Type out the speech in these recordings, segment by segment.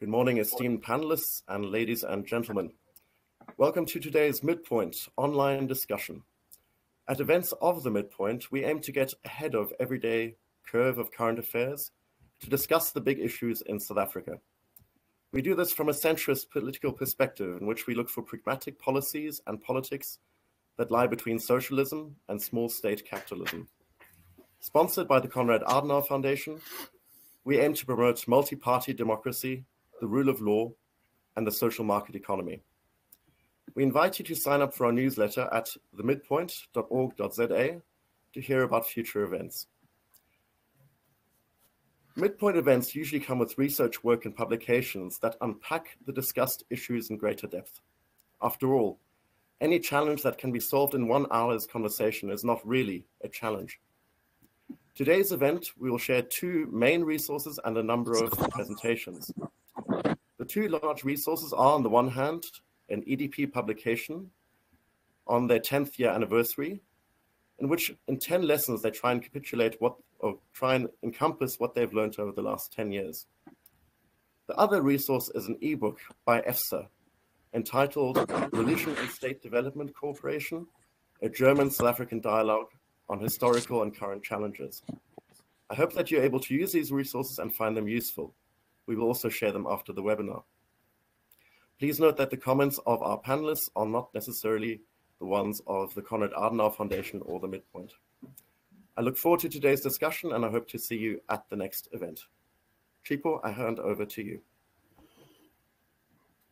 Good morning, esteemed panelists and ladies and gentlemen. Welcome to today's Midpoint online discussion. At events of the Midpoint, we aim to get ahead of everyday curve of current affairs to discuss the big issues in South Africa. We do this from a centrist political perspective in which we look for pragmatic policies and politics that lie between socialism and small state capitalism. Sponsored by the Konrad Adenauer Foundation, we aim to promote multi-party democracy, the rule of law, and the social market economy. We invite you to sign up for our newsletter at themidpoint.org.za to hear about future events. Midpoint events usually come with research work and publications that unpack the discussed issues in greater depth. After all, any challenge that can be solved in 1 hour's conversation is not really a challenge. Today's event, we will share 2 main resources and a number of presentations. The 2 large resources are, on the one hand, an EDP publication on their 10th year anniversary, in which in 10 lessons they try and encompass what they've learned over the last 10 years. The other resource is an ebook by EFSA entitled Religion and State Development Cooperation, a German-South African dialogue on historical and current challenges. I hope that you're able to use these resources and find them useful. We will also share them after the webinar. Please note that the comments of our panelists are not necessarily the ones of the Konrad Adenauer Foundation or the Midpoint. I look forward to today's discussion and I hope to see you at the next event. Chipo, I hand over to you.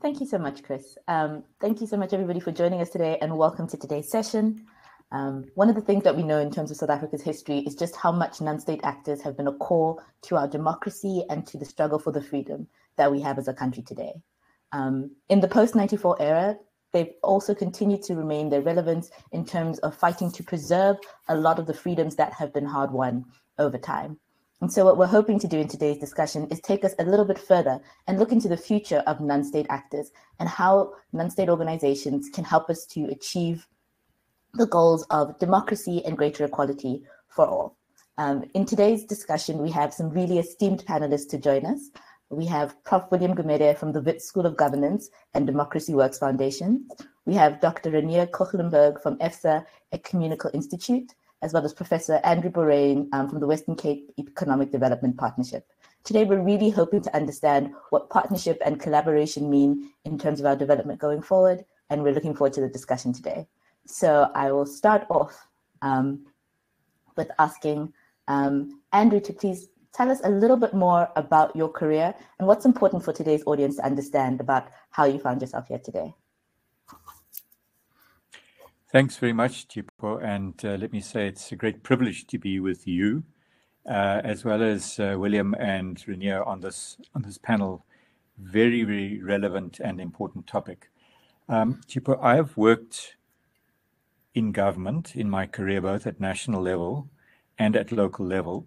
Thank you so much, Chris. Thank you so much, everybody, for joining us today and welcome to today's session. One of the things that we know in terms of South Africa's history is just how much non-state actors have been a core to our democracy and to the struggle for the freedom that we have as a country today. In the post-94 era, they've also continued to remain their relevance in terms of fighting to preserve a lot of the freedoms that have been hard-won over time. And so what we're hoping to do in today's discussion is take us a little bit further and look into the future of non-state actors and how non-state organizations can help us to achieve the goals of democracy and greater equality for all. In today's discussion, we have some really esteemed panelists to join us. We have Prof. William Gumede from the Wits School of Governance and Democracy Works Foundation. We have Dr. Renier Kochlenberg from EFSA Ecumenical Institute, as well as Professor Andrew Borain from the Western Cape Economic Development Partnership. Today, we're really hoping to understand what partnership and collaboration mean in terms of our development going forward, and we're looking forward to the discussion today. So I will start off with asking Andrew to please tell us a little bit more about your career and what's important for today's audience to understand about how you found yourself here today. Thanks very much, Chipo. And let me say it's a great privilege to be with you, as well as William and Renier on this panel. Very, very relevant and important topic. Chipo, I have worked in government in my career, both at national level and at local level.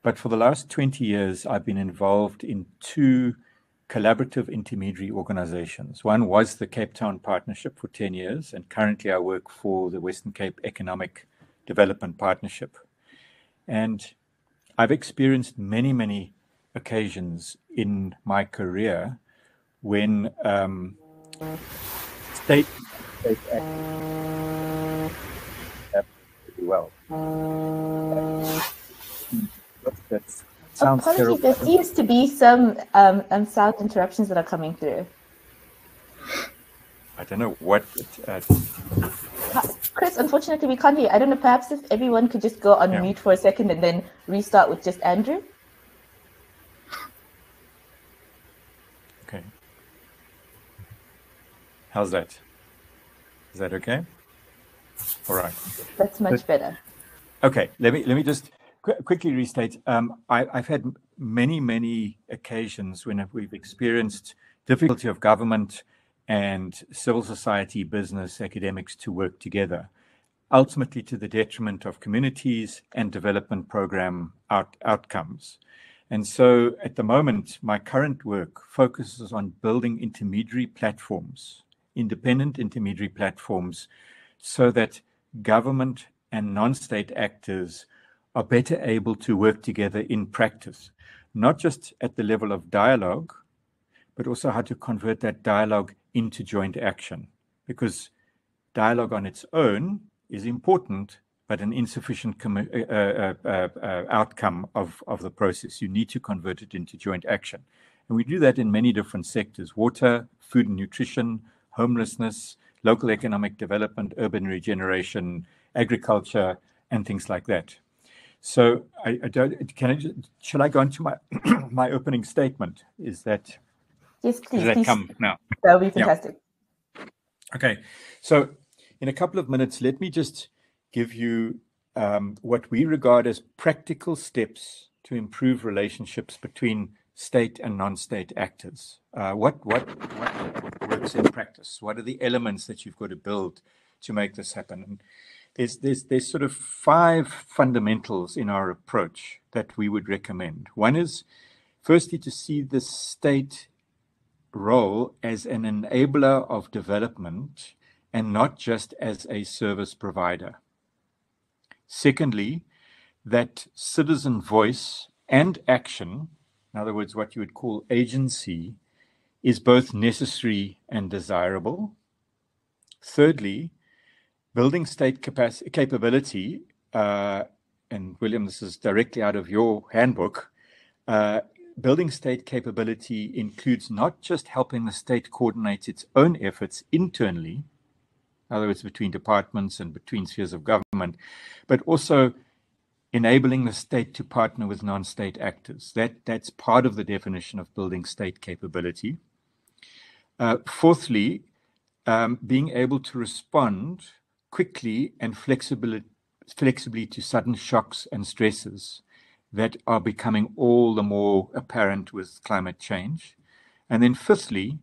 But for the last 20 years, I've been involved in 2 collaborative intermediary organizations. One was the Cape Town Partnership for 10 years, and currently I work for the Western Cape Economic Development Partnership. And I've experienced many, many occasions in my career when state well. That sounds Apologies, terrible. there seems to be some sound interruptions that are coming through. I don't know what. Chris, unfortunately, we can't hear. I don't know, perhaps if everyone could just go on mute for a second and then restart with just Andrew. Okay. How's that? Is that okay? All right. That's much better. Okay, let me just quickly restate. I've had many occasions when we've experienced difficulty of government and civil society, business, academics to work together, ultimately to the detriment of communities and development program outcomes. And so at the moment, my current work focuses on building intermediary platforms, independent intermediary platforms, so that government and non-state actors are better able to work together in practice, not just at the level of dialogue, but also how to convert that dialogue into joint action. Because dialogue on its own is important, but an insufficient outcome of the process. You need to convert it into joint action. And we do that in many different sectors: water, food and nutrition, homelessness, local economic development, urban regeneration, agriculture, and things like that. So shall I go into my my opening statement? Is that yes, please? Does that come now? That would be fantastic. Yeah. Okay, so in a couple of minutes, let me just give you what we regard as practical steps to improve relationships between state and non-state actors. What works in practice? What are the elements that you've got to build to make this happen? And there's sort of 5 fundamentals in our approach that we would recommend. One is, firstly, to see the state role as an enabler of development and not just as a service provider. Secondly, that citizen voice and action, in other words, what you would call agency, is both necessary and desirable. Thirdly, building state capability, and William, this is directly out of your handbook, building state capability includes not just helping the state coordinate its own efforts internally, in other words, between departments and between spheres of government, but also enabling the state to partner with non-state actors. That's part of the definition of building state capability. Fourthly, being able to respond quickly and flexibly to sudden shocks and stresses that are becoming all the more apparent with climate change. And then fifthly,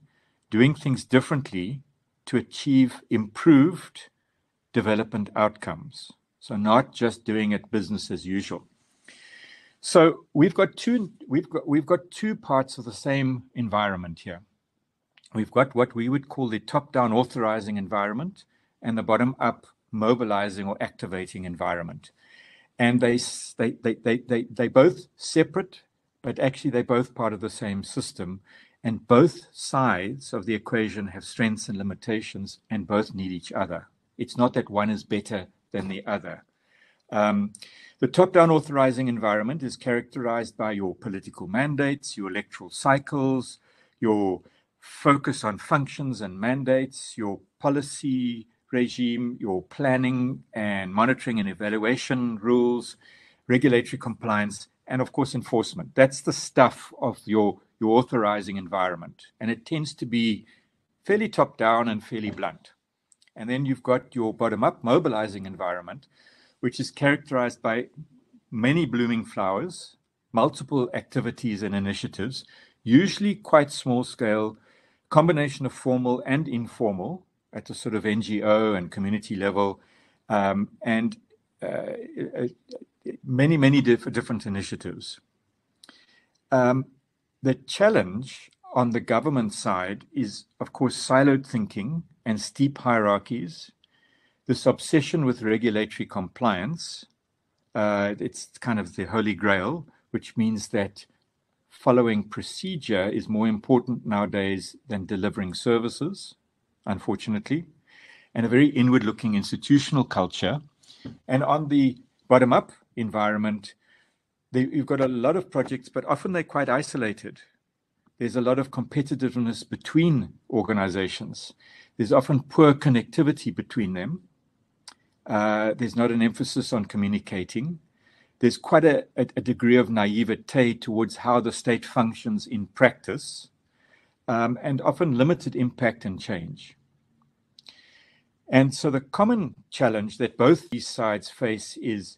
doing things differently to achieve improved development outcomes. So not just doing it business as usual. So we've got two parts of the same environment here. We've got what we would call the top-down authorizing environment and the bottom-up mobilizing or activating environment. And they both separate, but actually they're both part of the same system. And both sides of the equation have strengths and limitations, and both need each other. It's not that one is better than the other. The top-down authorizing environment is characterized by your political mandates, your electoral cycles, your focus on functions and mandates, your policy regime, your planning and monitoring and evaluation rules, regulatory compliance, and of course enforcement. That's the stuff of your authorizing environment. And it tends to be fairly top-down and fairly blunt. And then you've got your bottom-up mobilizing environment, which is characterized by many blooming flowers, multiple activities and initiatives, usually quite small scale, combination of formal and informal at a sort of NGO and community level, and many different initiatives. The challenge on the government side is, of course, siloed thinking and steep hierarchies, this obsession with regulatory compliance. It's kind of the holy grail, which means that following procedure is more important nowadays than delivering services, unfortunately, and a very inward-looking institutional culture. And on the bottom-up environment, you've got a lot of projects, but often they're quite isolated. There's a lot of competitiveness between organizations. There's often poor connectivity between them. There's not an emphasis on communicating. There's quite a degree of naivete towards how the state functions in practice, and often limited impact and change. And so the common challenge that both these sides face is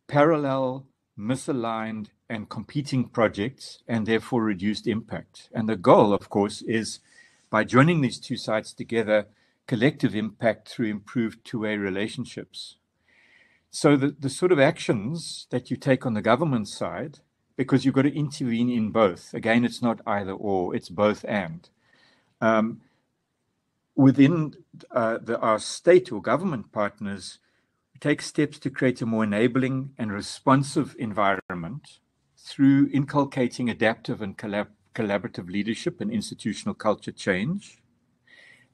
parallel, misaligned, and competing projects, and therefore reduced impact. And the goal, of course, is by joining these two sides together, collective impact through improved two-way relationships. So the sort of actions that you take on the government side, because you've got to intervene in both. Again, it's not either or, it's both and. Within our state or government partners, we take steps to create a more enabling and responsive environment through inculcating adaptive and collaborative leadership and institutional culture change.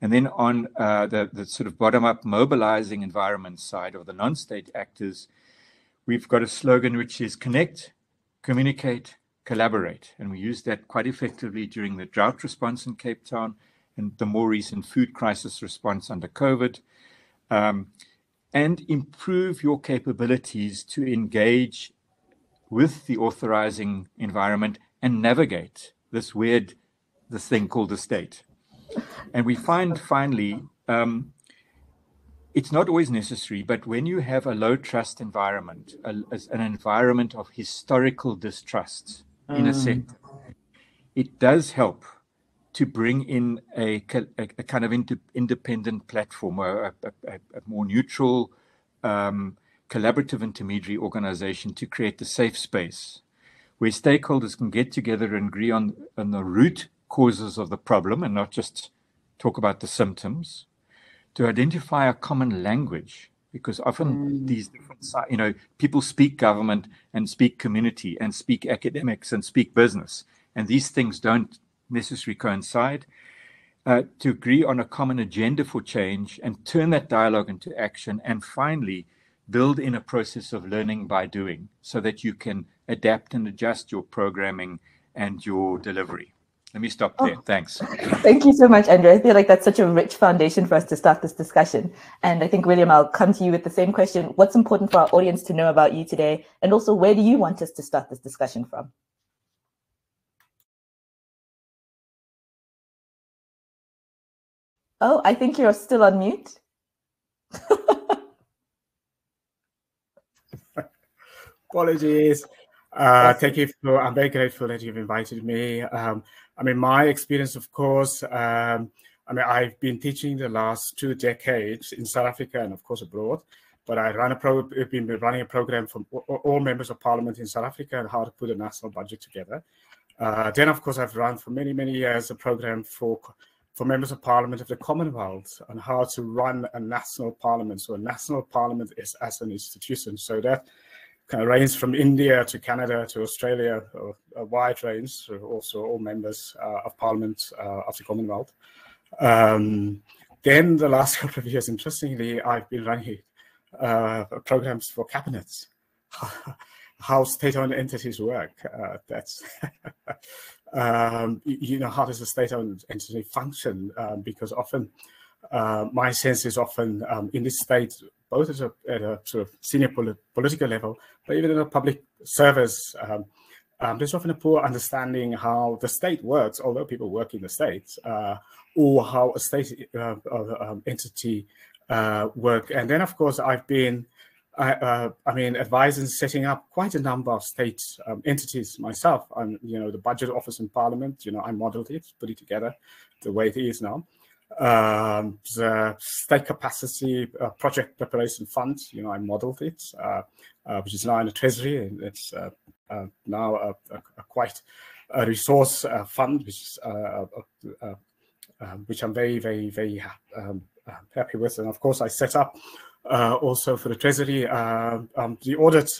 And then on the sort of bottom-up mobilizing environment side of the non-state actors, we've got a slogan which is connect, communicate, collaborate. And we used that quite effectively during the drought response in Cape Town and the more recent food crisis response under COVID. And improve your capabilities to engage with the authorizing environment and navigate this thing called the state. And we find finally, it's not always necessary, but when you have a low trust environment, an environment of historical distrust in a sector, it does help to bring in a kind of independent platform, a more neutral, collaborative intermediary organization to create the safe space where stakeholders can get together and agree on the root causes of the problem and not just talk about the symptoms, to identify a common language, because often these different, people speak government and speak community and speak academics and speak business, and these things don't necessarily coincide, to agree on a common agenda for change and turn that dialogue into action, and finally build in a process of learning by doing so that you can adapt and adjust your programming and your delivery. Let me stop there. Thanks. Thank you so much, Andrew. I feel like that's such a rich foundation for us to start this discussion. And I think, William, I'll come to you with the same question. What's important for our audience to know about you today? And also, where do you want us to start this discussion from? Oh, I think you're still on mute. Apologies. Thank you. I'm very grateful that you've invited me. My experience, of course, I've been teaching the last 2 decades in South Africa and, of course, abroad. But I've been running a program for all members of parliament in South Africa on how to put a national budget together. Then, of course, I've run for many, many years a program for members of parliament of the Commonwealth on how to run a national parliament. So a national parliament is as an institution. So that kind of range from India to Canada to Australia, a wide range, so also all members of parliament of the Commonwealth. Then the last couple of years, interestingly, I've been running programs for cabinets, how state-owned entities work. That's how does a state-owned entity function? Because often my sense is often in this state, both at a sort of senior political level, but even in a public service, there's often a poor understanding how the state works, although people work in the state, or how a state entity work. And then, of course, I've been advising setting up quite a number of state entities myself. The budget office in Parliament, I modeled it, put it together the way it is now. The state capacity project preparation fund, I modeled it, which is now in the Treasury, and it's now a quite a resource fund, which I'm very, very, very happy with. And of course, I set up also for the Treasury the audit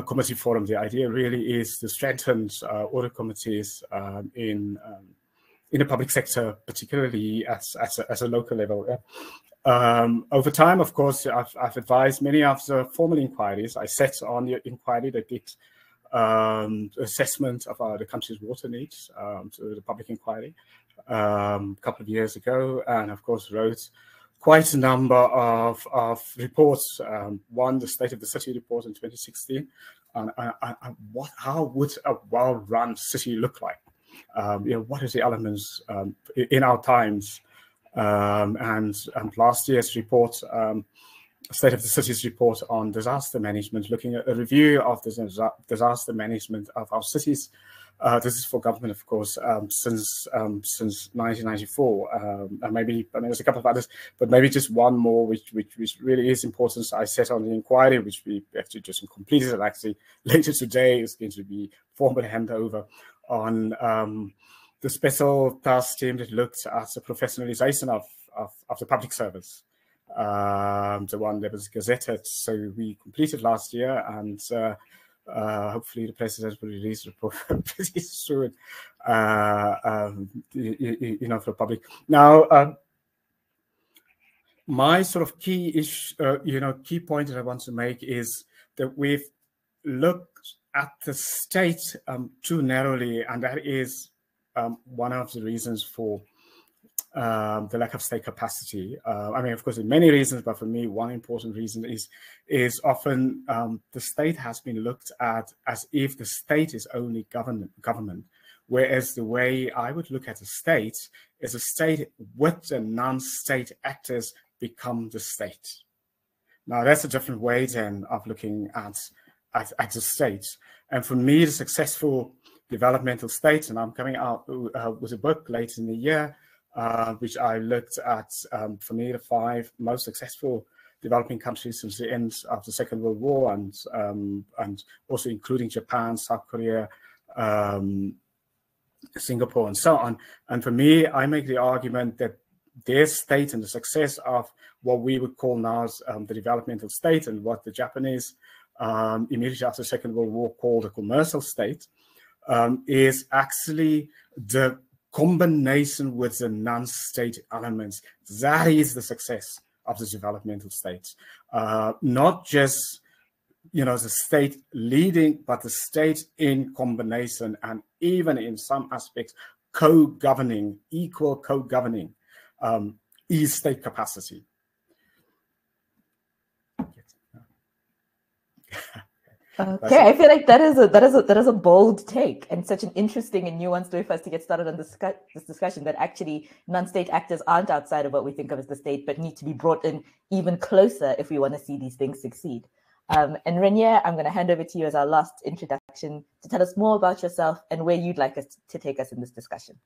committee forum. The idea really is to strengthen audit committees in the public sector, particularly at a local level. Over time, of course, I've advised many of the formal inquiries. I sat on the inquiry that did assessment of the country's water needs, so the public inquiry, a couple of years ago, and of course wrote quite a number of reports. One, the State of the City report in 2016, and how would a well-run city look like? What are the elements in our times? And last year's report, State of the City's report on disaster management, looking at a review of the disaster management of our cities. This is for government, of course, since 1994. And maybe there's a couple of others, but maybe just one more, which really is important. So I set on the inquiry, which we actually just completed, and actually later today is going to be formally handed over on the special task team that looked at the professionalization of the public service, the one that was gazetted. So we completed last year, and Hopefully, the president will release the report pretty soon, you know, for the public. Now, my sort of key issue, you know, key point that I want to make is that we've looked at the state too narrowly, and that is one of the reasons for the lack of state capacity. I mean, of course, there are many reasons, but for me, one important reason is often the state has been looked at as if the state is only government, whereas the way I would look at a state is a state with the non-state actors become the state. Now, that's a different way then of looking at the state. And for me, the successful developmental states, and I'm coming out with a book later in the year, which I looked at, for me, the 5 most successful developing countries since the end of the Second World War, and also including Japan, South Korea, Singapore, and so on. And for me, I make the argument that their state and the success of what we would call now as the developmental state, and what the Japanese immediately after the Second World War called a commercial state, is actually the combination with the non-state elements. That is the success of the developmental states. Not just, you know, the state leading, but the state in combination, and even in some aspects, co-governing, equal co-governing, is state capacity. Okay, I feel like that is a bold take, and such an interesting and nuanced way for us to get started on this discussion, that actually non-state actors aren't outside of what we think of as the state, but need to be brought in even closer if we want to see these things succeed. And Renier, I'm going to hand over to you as our last introduction to tell us more about yourself and where you'd like us to take us in this discussion.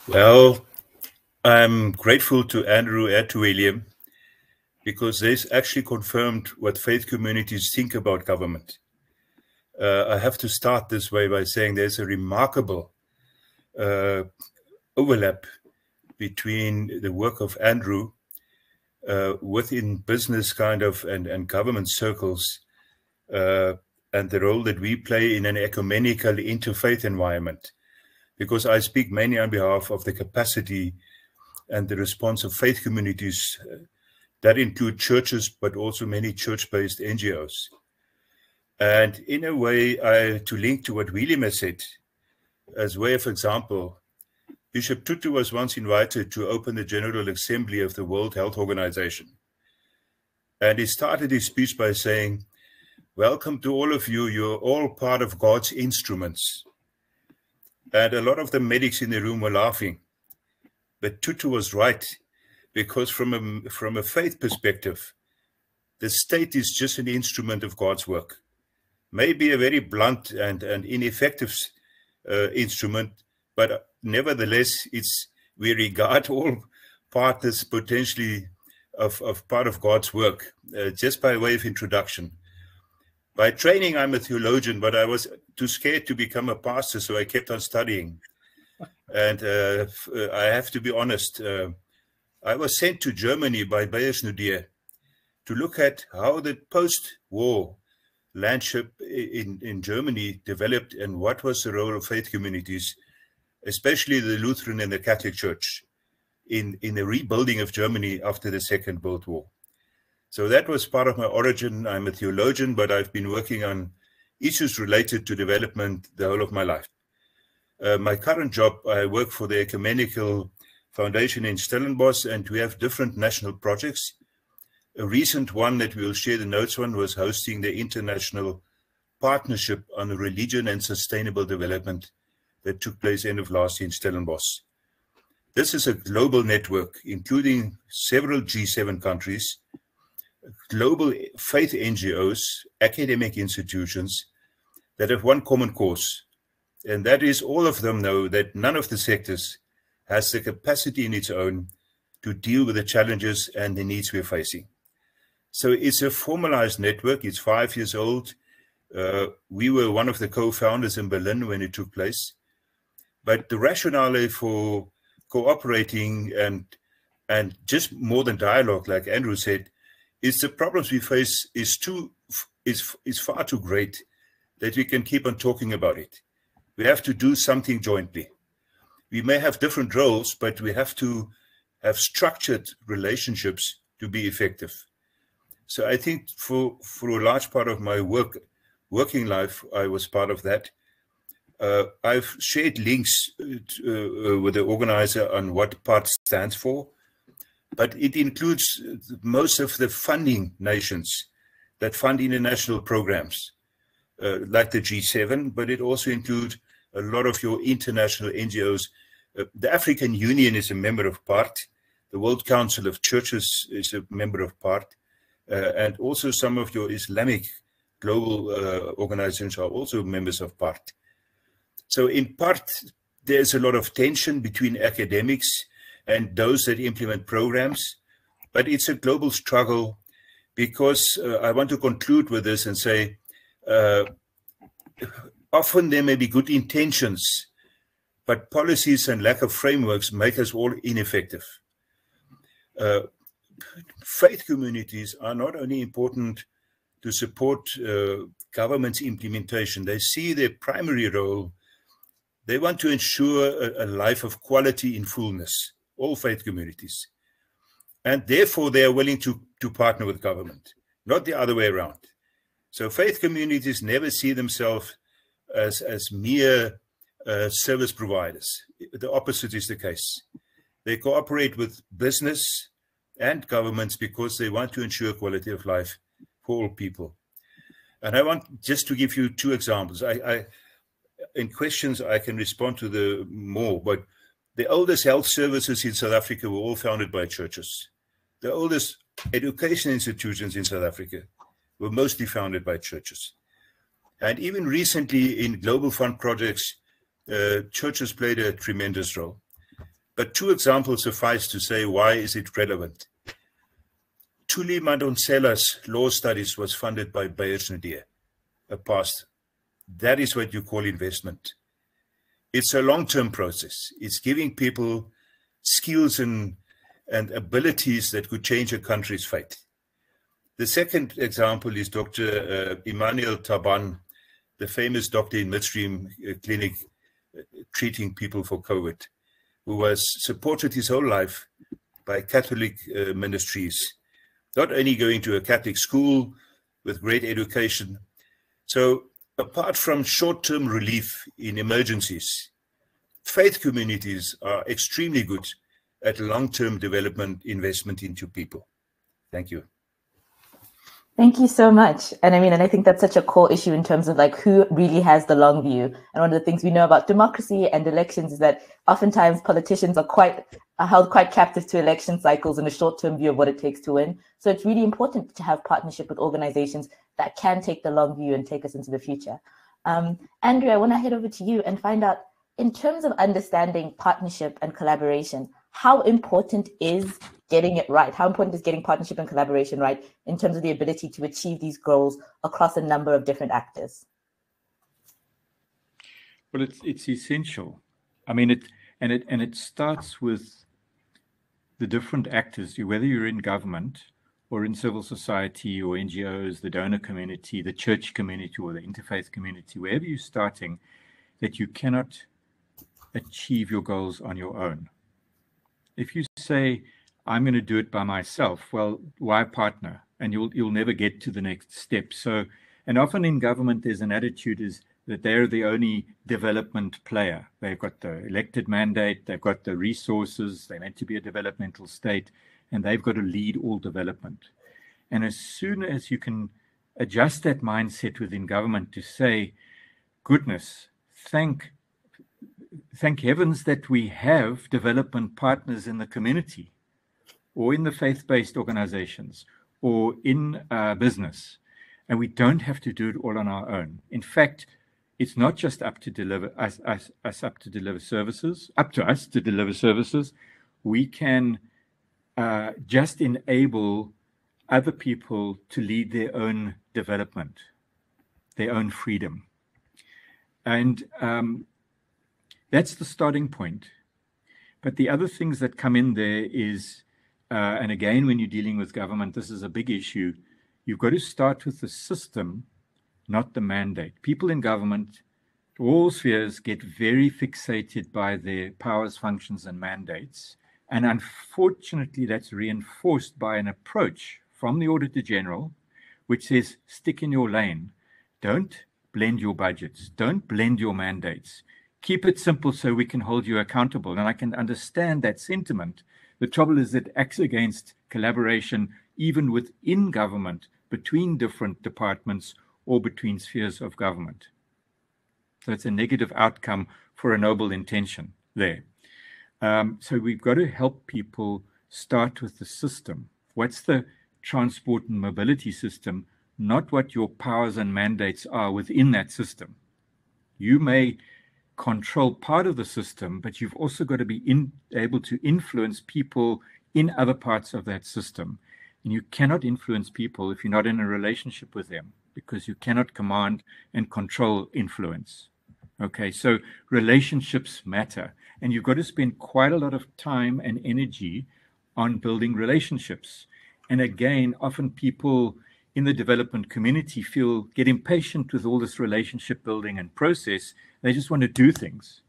Well, I'm grateful to Andrew and to William, because they've actually confirmed what faith communities think about government. I have to start this way by saying there's a remarkable overlap between the work of Andrew within business kind of and government circles and the role that we play in an ecumenical interfaith environment. Because I speak mainly on behalf of the capacity and the response of faith communities that include churches, but also many church-based NGOs. And in a way, to link to what William has said, as way of example, Bishop Tutu was once invited to open the General Assembly of the World Health Organization. And he started his speech by saying, "Welcome to all of you. You're all part of God's instruments." And a lot of the medics in the room were laughing. But Tutu was right, because from a faith perspective, the state is just an instrument of God's work. Maybe a very blunt and ineffective instrument, but nevertheless, we regard all partners potentially of part of God's work, just by way of introduction. By training, I'm a theologian, but I was too scared to become a pastor, so I kept on studying. And I have to be honest, I was sent to Germany by Bayerschnudier to look at how the post-war landship in Germany developed and what was the role of faith communities, especially the Lutheran and the Catholic Church, in the rebuilding of Germany after the Second World War. So that was part of my origin. I'm a theologian, but I've been working on issues related to development the whole of my life. My current job, I work for the Ecumenical Foundation in Stellenbosch, and we have different national projects. A recent one that we'll share the notes on was hosting the International Partnership on Religion and Sustainable Development that took place end of last year in Stellenbosch. This is a global network, including several G7 countries, global faith NGOs, academic institutions that have one common cause. And that is, all of them know that none of the sectors has the capacity in its own to deal with the challenges and the needs we're facing. So it's a formalized network. It's 5 years old. We were one of the co-founders in Berlin when it took place. But the rationale for cooperating and just more than dialogue, like Andrew said, is the problems we face is far too great that we can keep on talking about it. We have to do something jointly. We may have different roles, but we have to have structured relationships to be effective. So I think for a large part of my working life, I was part of that. I've shared links with the organizer on what PART stands for, but it includes most of the funding nations that fund international programs, like the G7, but it also includes a lot of your international NGOs. The African Union is a member of PART. The World Council of Churches is a member of PART. And also some of your Islamic global organizations are also members of PART. So in PART, there's a lot of tension between academics and those that implement programs, but it's a global struggle because I want to conclude with this and say, often there may be good intentions, but policies and lack of frameworks make us all ineffective. Faith communities are not only important to support government's implementation, they see their primary role. They want to ensure a life of quality in fullness, all faith communities. And therefore, they are willing to partner with government, not the other way around. So faith communities never see themselves as mere service providers. The opposite is the case. They cooperate with business and governments because they want to ensure quality of life for all people. And I want just to give you two examples. In questions, I can respond to the more, but the oldest health services in South Africa were all founded by churches. The oldest education institutions in South Africa were mostly founded by churches. And even recently in Global Fund projects, churches played a tremendous role. But two examples suffice to say why is it relevant. Thuli Madonsela's law studies was funded by Beyers Naidoo, a pastor. That is what you call investment. It's a long-term process. It's giving people skills and abilities that could change a country's fate. The second example is Dr. Emmanuel Taban, the famous doctor in Midstream Clinic treating people for COVID, who was supported his whole life by Catholic ministries, not only going to a Catholic school with great education. So apart from short-term relief in emergencies, faith communities are extremely good at long-term development investment into people. Thank you. Thank you so much. And I think that's such a core issue in terms of like who really has the long view. And one of the things we know about democracy and elections is that oftentimes politicians are held quite captive to election cycles and a short-term view of what it takes to win. So it's really important to have partnership with organizations that can take the long view and take us into the future. Andrew, I want to head over to you and find out, in terms of understanding partnership and collaboration, how important is getting it right? How important is getting partnership and collaboration right in terms of the ability to achieve these goals across a number of different actors? Well, it's essential. It starts with the different actors, whether you're in government or in civil society or NGOs, the donor community, the church community, or the interfaith community, wherever you're starting, that you cannot achieve your goals on your own. If you say, I'm going to do it by myself, well, why partner? And you'll never get to the next step. So, and often in government, there's an attitude is that they're the only development player. They've got the elected mandate, they've got the resources, they're meant to be a developmental state, and they've got to lead all development. And as soon as you can adjust that mindset within government to say, goodness, thank heavens that we have development partners in the community or in the faith-based organizations or in business, and we don't have to do it all on our own. In fact, it's not just up to us to deliver services. We can just enable other people to lead their own development, their own freedom. And that's the starting point. But the other things that come in there is, and again, when you're dealing with government, this is a big issue. You've got to start with the system, not the mandate. People in government, all spheres, get very fixated by their powers, functions, and mandates. And unfortunately, that's reinforced by an approach from the Auditor General, which says, stick in your lane. Don't blend your budgets. Don't blend your mandates. Keep it simple so we can hold you accountable. And I can understand that sentiment. The trouble is that it acts against collaboration, even within government, between different departments or between spheres of government. So it's a negative outcome for a noble intention there. So we've got to help people start with the system. What's the transport and mobility system, not what your powers and mandates are within that system. You may control part of the system, but you've also got to be able to influence people in other parts of that system. And you cannot influence people if you're not in a relationship with them, because you cannot command and control influence. Okay, so relationships matter. And you've got to spend quite a lot of time and energy on building relationships. And again, often people in the development community get impatient with all this relationship building and process. They just want to do things.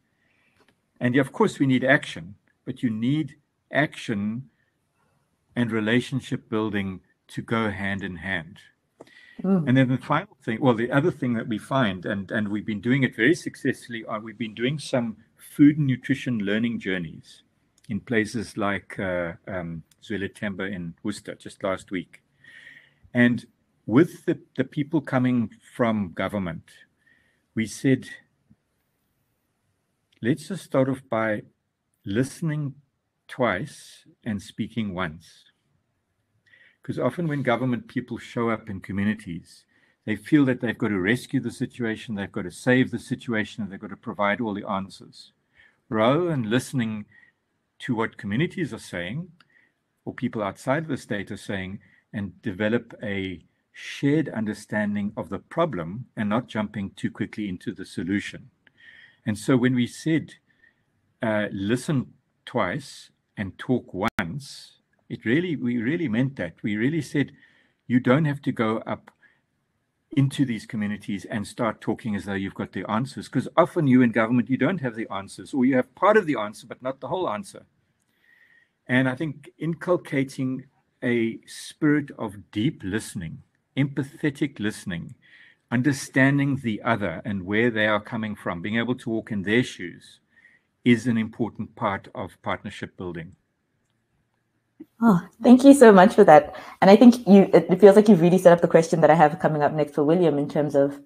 And of course, we need action, but you need action and relationship building to go hand in hand. And then the final thing, well, the other thing that we find, and we've been doing it very successfully, we've been doing some food and nutrition learning journeys in places like Lichtenburg in Worcester just last week. And with the people coming from government, we said, let's just start off by listening twice and speaking once. Because often when government people show up in communities, they feel that they've got to rescue the situation, they've got to save the situation, and they've got to provide all the answers. Rather than listening to what communities are saying, or people outside of the state are saying, and develop a shared understanding of the problem and not jumping too quickly into the solution. And so when we said, listen twice and talk once, we really meant that. We really said, you don't have to go up into these communities and start talking as though you've got the answers, because often you in government, you don't have the answers, or you have part of the answer, but not the whole answer. And I think inculcating a spirit of deep listening, empathetic listening, understanding the other and where they are coming from, being able to walk in their shoes, is an important part of partnership building. Oh, thank you so much for that. And I think it feels like you've really set up the question that I have coming up next for William, in terms of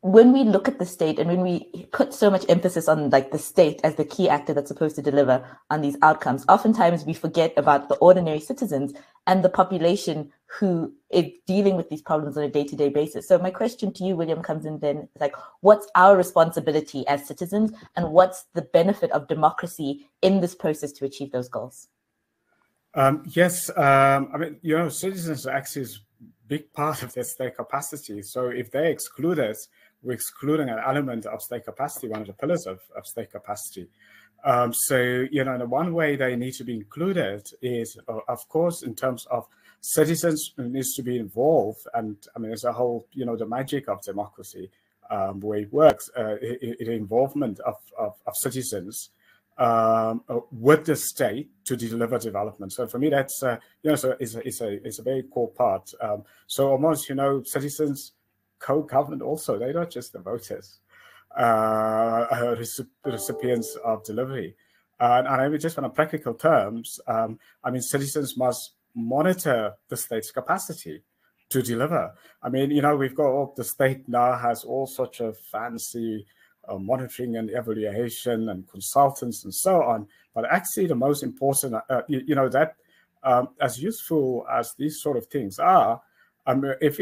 when we look at the state and when we put so much emphasis on like the state as the key actor that's supposed to deliver on these outcomes, oftentimes we forget about the ordinary citizens and the population who is dealing with these problems on a day-to-day basis. So my question to you, William, comes in then, like, what's our responsibility as citizens, and what's the benefit of democracy in this process to achieve those goals? Yes, I mean, citizens actually is a big part of their state capacity. So if they exclude us, we're excluding an element of state capacity, one of the pillars of state capacity. So, the one way they need to be included is, of course, in terms of citizens who needs to be involved. And I mean, it's a whole, the magic of democracy, the way it works, the involvement of citizens with the state to deliver development. So for me, that's, so it's a very core part. So almost, citizens co-government also, they're not just the voters, recipients of delivery. And I mean, just on a practical terms, citizens must monitor the state's capacity to deliver. I mean, we've got the state now has all sorts of fancy monitoring and evaluation and consultants and so on. But actually, the most important, that as useful as these sort of things are, if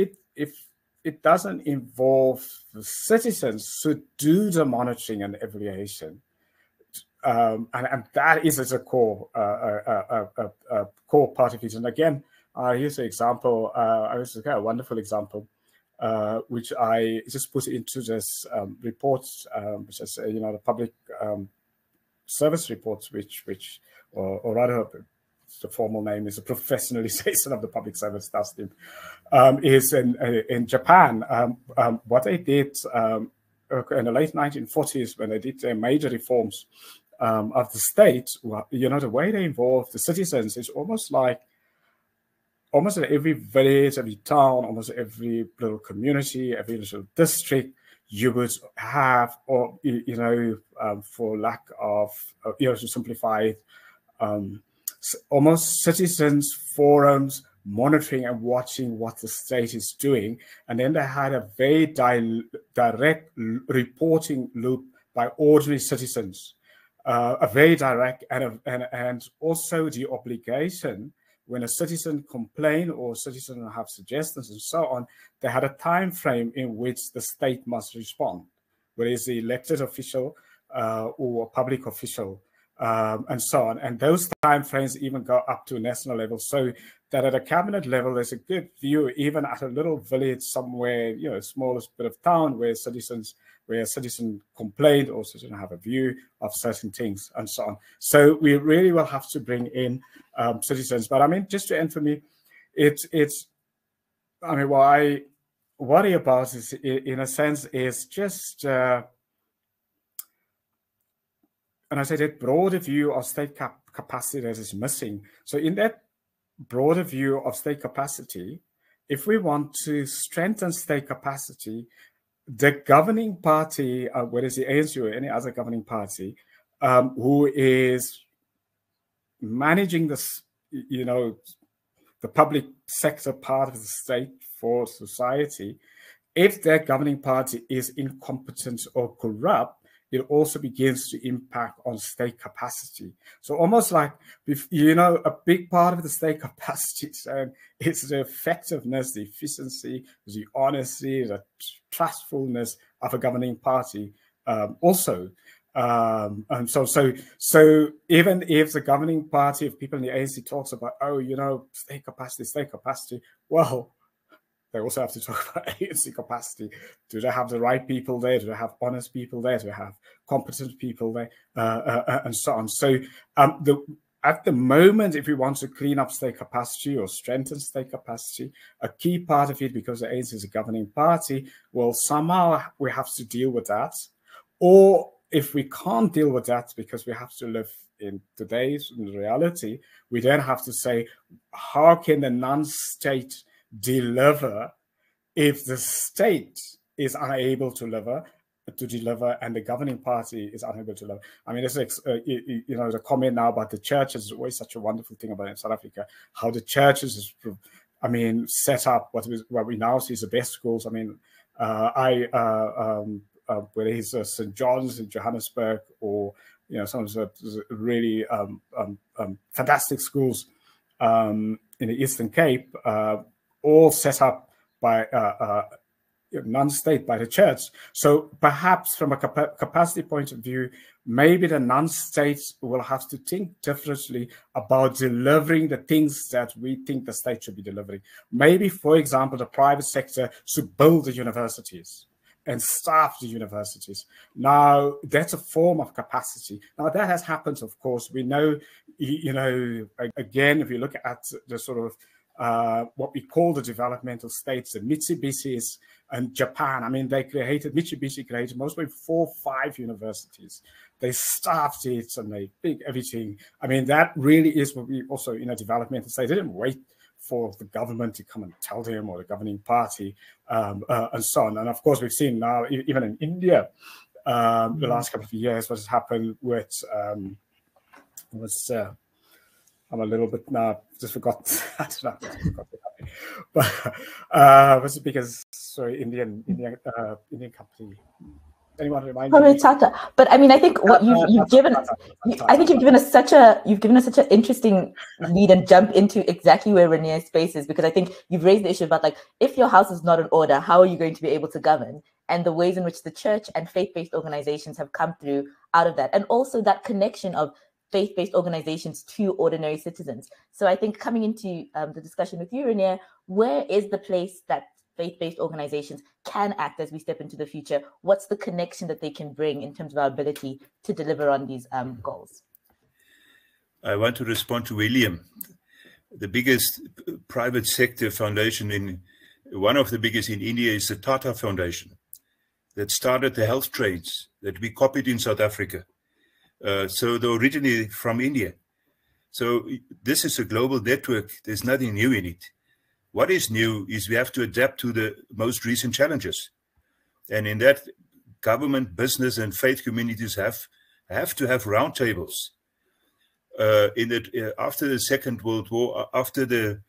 it doesn't involve the citizens to do the monitoring and evaluation, and that is as a core core part of it. And again, here's an example. This is a wonderful example, which I just put into this report, which is the public service reports, or rather, the formal name is a professionalization of the public service task team, is in Japan. What they did in the late 1940s, when they did their major reforms of the state, the way they involved the citizens is almost in every village, every town, almost every little community, every little district, you would have, or for lack of, to simplify it, almost citizens forums monitoring and watching what the state is doing. And then they had a very direct reporting loop by ordinary citizens, a very direct, and also the obligation when a citizen complained or citizen have suggestions and so on, they had a time frame in which the state must respond, whether it's the elected official or a public official, and so on. And those time frames even go up to national level, so that at a cabinet level, there's a good view, even at a little village somewhere, smallest bit of town where a citizen complained or citizen have a view of certain things and so on. So we really will have to bring in citizens. But I mean, just to end for me, what I worry about is, in a sense, is just, and I say that broader view of state capacity that is missing. So in that broader view of state capacity, if we want to strengthen state capacity, the governing party, whether it's the ANC or any other governing party, who is managing this, the public sector part of the state for society, if their governing party is incompetent or corrupt, it also begins to impact on state capacity. So almost like, a big part of the state capacity is the effectiveness, the efficiency, the honesty, the trustfulness of a governing party also. And so even if the governing party, if people in the ANC talks about, state capacity, well, they also have to talk about ANC capacity. Do they have the right people there? Do they have honest people there? Do they have competent people there? And so on. So at the moment, if we want to clean up state capacity or strengthen state capacity, a key part of it, because the ANC is a governing party, well, somehow we have to deal with that. Or if we can't deal with that because we have to live in today's reality, we then have to say, how can the non-state deliver if the state is unable to deliver and the governing party is unable to deliver? I mean, the comment now about the churches is always such a wonderful thing about in South Africa, how the churches is, set up what we now see as the best schools. I mean, whether it's St. John's in Johannesburg or some of the really fantastic schools in the Eastern Cape, all set up by non-state, by the church. So perhaps from a capacity point of view, maybe the non-states will have to think differently about delivering the things that we think the state should be delivering. Maybe, for example, the private sector should build the universities and staff the universities. Now, that's a form of capacity. Now, that has happened, of course. We know, again, if you look at the sort of what we call the developmental states, the Mitsubishis and Japan. I mean, Mitsubishi created mostly 4 or 5 universities. They staffed it and they did everything. I mean, that really is what we also, developmental states. They didn't wait for the government to come and tell them, or the governing party, and so on. And of course, we've seen now, even in India, the last couple of years, what has happened with, I'm a little bit now, just forgot. I don't know. But was it because Indian company? Anyone remind me? Tata. But I mean, I think what you've given us such an interesting lead and jump into exactly where Renier's space is, because I think you've raised the issue about, like, if your house is not in order, how are you going to be able to govern? And the ways in which the church and faith-based organizations have come through out of that, and also that connection of faith-based organizations to ordinary citizens. So I think coming into the discussion with you, Renier, where is the place that faith-based organizations can act as we step into the future? What's the connection that they can bring in terms of our ability to deliver on these goals? I want to respond to William. The biggest private sector foundation one of the biggest in India is the Tata Foundation that started the health trains that we copied in South Africa. So they're originally from India. So this is a global network. There's nothing new in it. What is new is we have to adapt to the most recent challenges. And in that, government, business, and faith communities have to have roundtables. After the Second World War, after the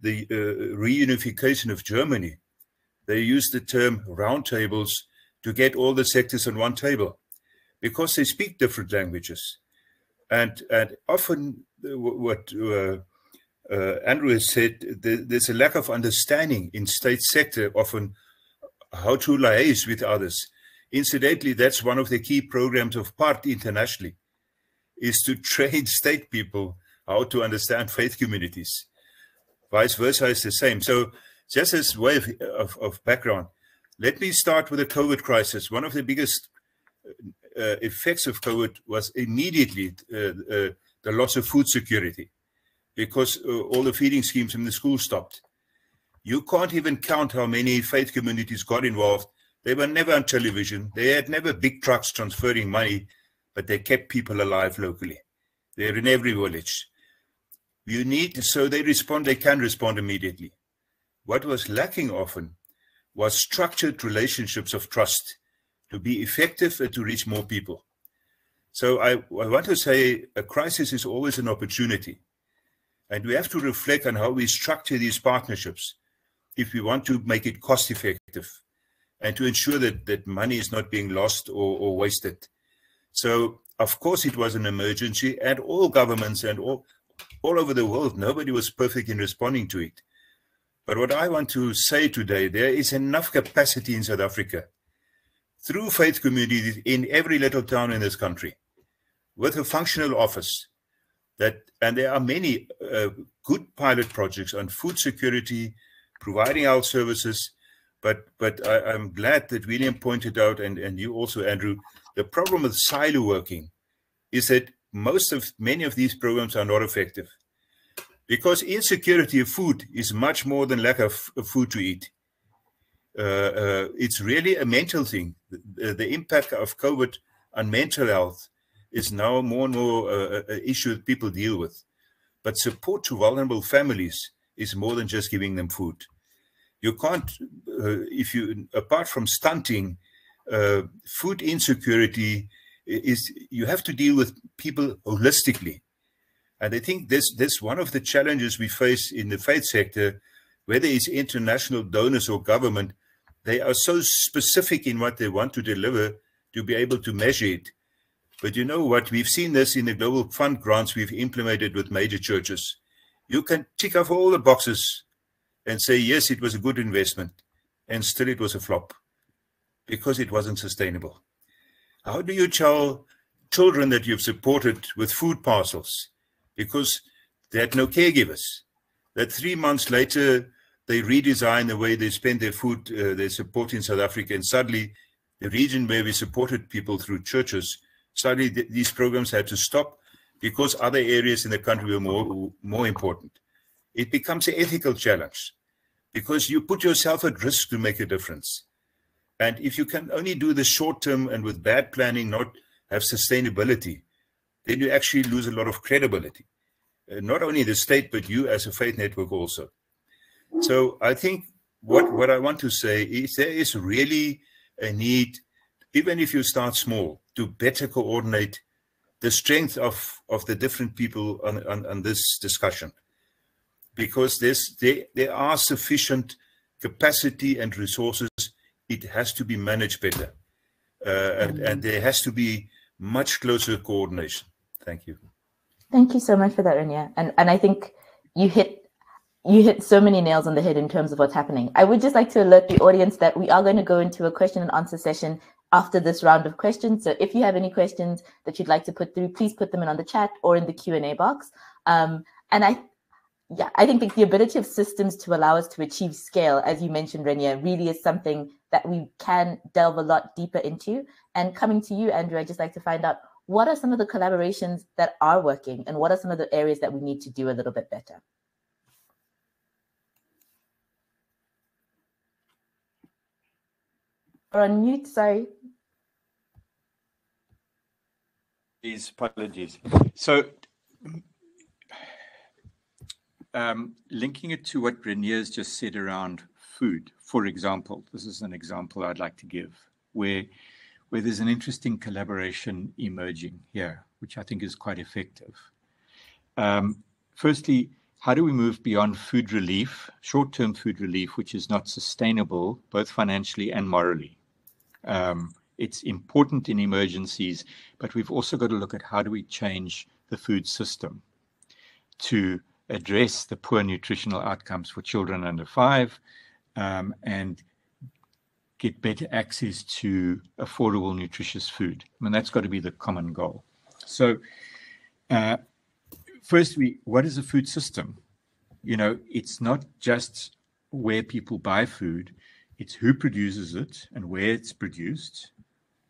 reunification of Germany, they used the term roundtables to get all the sectors on one table, because they speak different languages. And often what Andrew has said, there's a lack of understanding in state sector, often how to liaise with others. Incidentally, that's one of the key programs of PART internationally, is to train state people how to understand faith communities. Vice versa is the same. So just as way of background, let me start with the Covert Crisis. One of the biggest effects of COVID was immediately the loss of food security, because all the feeding schemes in the school stopped. You can't even count how many faith communities got involved. They were never on television. They had never big trucks transferring money, but they kept people alive locally. They're in every village. So they can respond immediately. What was lacking often was structured relationships of trust to be effective and to reach more people. So I want to say a crisis is always an opportunity. And we have to reflect on how we structure these partnerships if we want to make it cost effective and to ensure that money is not being lost or wasted. So, of course, it was an emergency, and all governments and all over the world, nobody was perfect in responding to it. But what I want to say today, there is enough capacity in South Africa through faith communities in every little town in this country with a functional office. And there are many good pilot projects on food security, providing health services. But I'm glad that William pointed out, and you also, Andrew, the problem with silo working is that many of these programs are not effective, because insecurity of food is much more than lack of food to eat. It's really a mental thing. The impact of COVID on mental health is now more and more an issue that people deal with. But support to vulnerable families is more than just giving them food. You can't, apart from stunting, food insecurity you have to deal with people holistically. And I think this one of the challenges we face in the faith sector, whether it's international donors or government, they are so specific in what they want to deliver to be able to measure it. But you know what? We've seen this in the Global Fund grants we've implemented with major churches. You can tick off all the boxes and say, yes, it was a good investment, and still it was a flop because it wasn't sustainable. How do you tell children that you've supported with food parcels because they had no caregivers, that 3 months later they redesign the way they spend their food, their support in South Africa, and suddenly the region where we supported people through churches, suddenly these programs had to stop because other areas in the country were more important. It becomes an ethical challenge because you put yourself at risk to make a difference. And if you can only do the short term and with bad planning, not have sustainability, then you actually lose a lot of credibility. Not only the state, but you as a faith network also. So I think what I want to say is there is really a need, even if you start small, to better coordinate the strength of the different people on this discussion. Because there are sufficient capacity and resources. It has to be managed better. And there has to be much closer coordination. Thank you. Thank you so much for that, Renia. And I think you hit so many nails on the head in terms of what's happening. I would just like to alert the audience that we are going to go into a question and answer session after this round of questions. So if you have any questions that you'd like to put through, please put them in on the chat or in the Q&A box. And Yeah, I think the ability of systems to allow us to achieve scale, as you mentioned, Renier, really is something that we can delve a lot deeper into. And coming to you, Andrew, I'd just like to find out, what are some of the collaborations that are working and what are some of the areas that we need to do a little bit better? Or on mute, sorry. Apologies. So linking it to what Renier's just said around food, for example, this is an example I'd like to give where there's an interesting collaboration emerging here, which I think is quite effective. Firstly, how do we move beyond food relief, short-term food relief, which is not sustainable, both financially and morally? It's important in emergencies, but we've also got to look at how do we change the food system to address the poor nutritional outcomes for children under 5 and get better access to affordable, nutritious food. I mean, that's got to be the common goal. So firstly, what is a food system? You know, it's not just where people buy food, it's who produces it and where it's produced,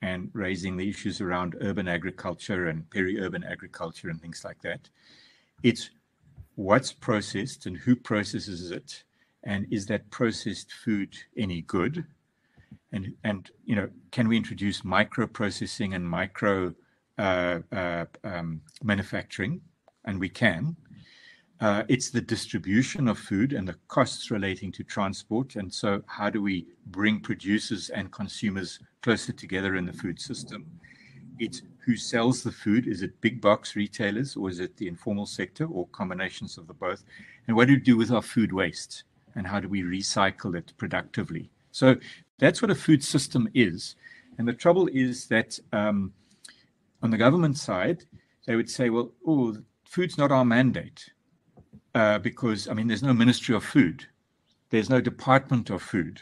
and raising the issues around urban agriculture and peri-urban agriculture and things like that. It's what's processed and who processes it, and is that processed food any good? And you know, can we introduce micro-processing and micro manufacturing? And we can. It's the distribution of food and the costs relating to transport. And so how do we bring producers and consumers closer together in the food system? It's who sells the food. Is it big box retailers or is it the informal sector or combinations of the both? And what do we do with our food waste? And how do we recycle it productively? So that's what a food system is. And the trouble is that on the government side, they would say, well, oh, food's not our mandate. Because, I mean, there's no Ministry of Food. There's no Department of Food.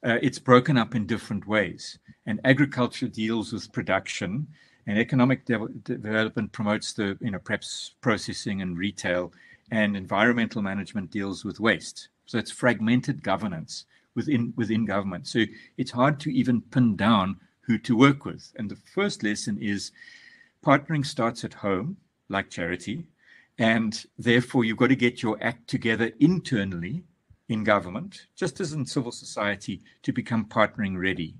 It's broken up in different ways. And agriculture deals with production, and economic development promotes the, you know, perhaps processing and retail, and environmental management deals with waste. So it's fragmented governance within government. So it's hard to even pin down who to work with. And the first lesson is partnering starts at home, like charity. And therefore, you've got to get your act together internally in government, just as in civil society, to become partnering ready.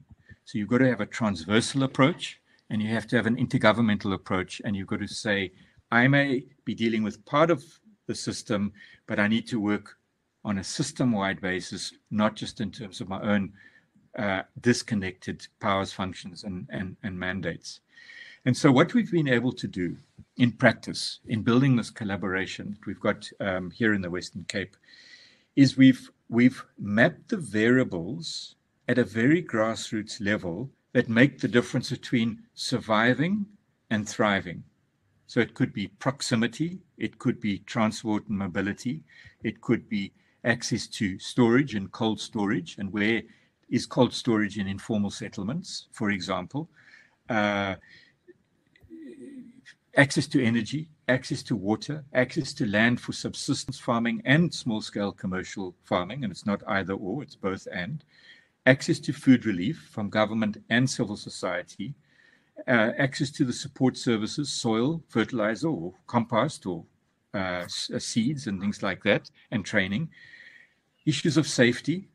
So you've got to have a transversal approach, and you have to have an intergovernmental approach, and you've got to say, I may be dealing with part of the system, but I need to work on a system-wide basis, not just in terms of my own disconnected powers, functions, and mandates. And so what we've been able to do in practice, in building this collaboration that we've got here in the Western Cape, is we've mapped the variables at a very grassroots level that make the difference between surviving and thriving. So it could be proximity, it could be transport and mobility, it could be access to storage and cold storage, and where is cold storage in informal settlements, for example. Access to energy, access to water, access to land for subsistence farming and small-scale commercial farming, and it's not either or, it's both and. Access to food relief from government and civil society, access to the support services, soil, fertilizer, or compost, or seeds and things like that, and training. Issues of safety,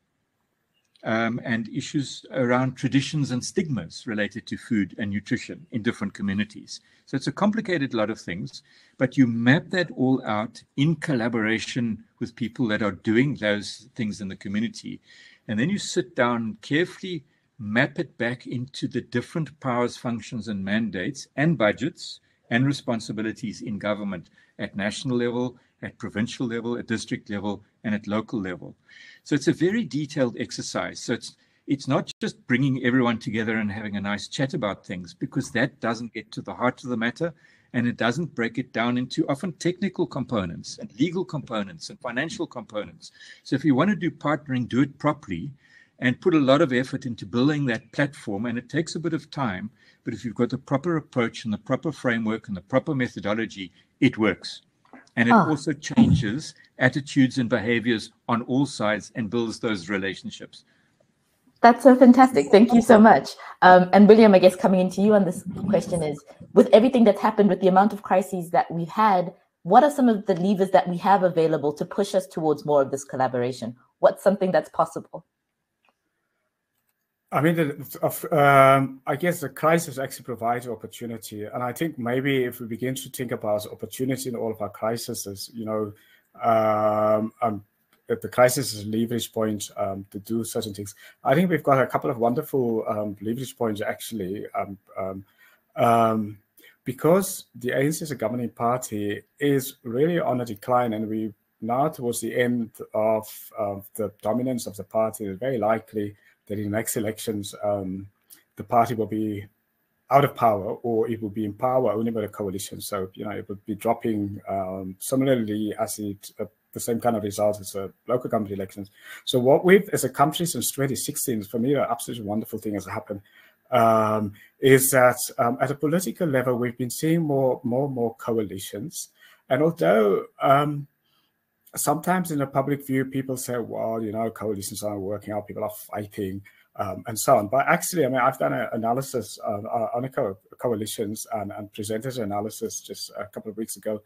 and issues around traditions and stigmas related to food and nutrition in different communities. So it's a complicated lot of things, but you map that all out in collaboration with people that are doing those things in the community. And then you sit down, carefully map it back into the different powers, functions, and mandates and budgets and responsibilities in government at national level, at provincial level, at district level, and at local level. So it's a very detailed exercise. So it's not just bringing everyone together and having a nice chat about things, because that doesn't get to the heart of the matter, and it doesn't break it down into often technical components and legal components and financial components. So if you want to do partnering, do it properly and put a lot of effort into building that platform, and it takes a bit of time, but if you've got the proper approach and the proper framework and the proper methodology, it works. And it also changes attitudes and behaviors on all sides and builds those relationships. That's so fantastic. Thank you so much. And William, I guess coming into you on this question is, with everything that's happened, with the amount of crises that we've had, what are some of the levers that we have available to push us towards more of this collaboration? What's something that's possible? I mean, I guess the crisis actually provides opportunity. And I think maybe if we begin to think about opportunity in all of our crises, you know, the crisis is a leverage point to do certain things. I think we've got a couple of wonderful leverage points, actually, because the ANC as a governing party is really on a decline, and we now towards the end of the dominance of the party. It's very likely that in the next elections, the party will be out of power, or it will be in power only by the coalition. So, you know, it would be dropping similarly as the same kind of results as local government elections. So what we've, as a country since 2016, for me, an absolutely wonderful thing has happened, is that at a political level, we've been seeing more coalitions. And although sometimes in the public view, people say, well, you know, coalitions aren't working out, people are fighting, and so on. But actually, I mean, I've done an analysis on coalitions and presented an analysis just a couple of weeks ago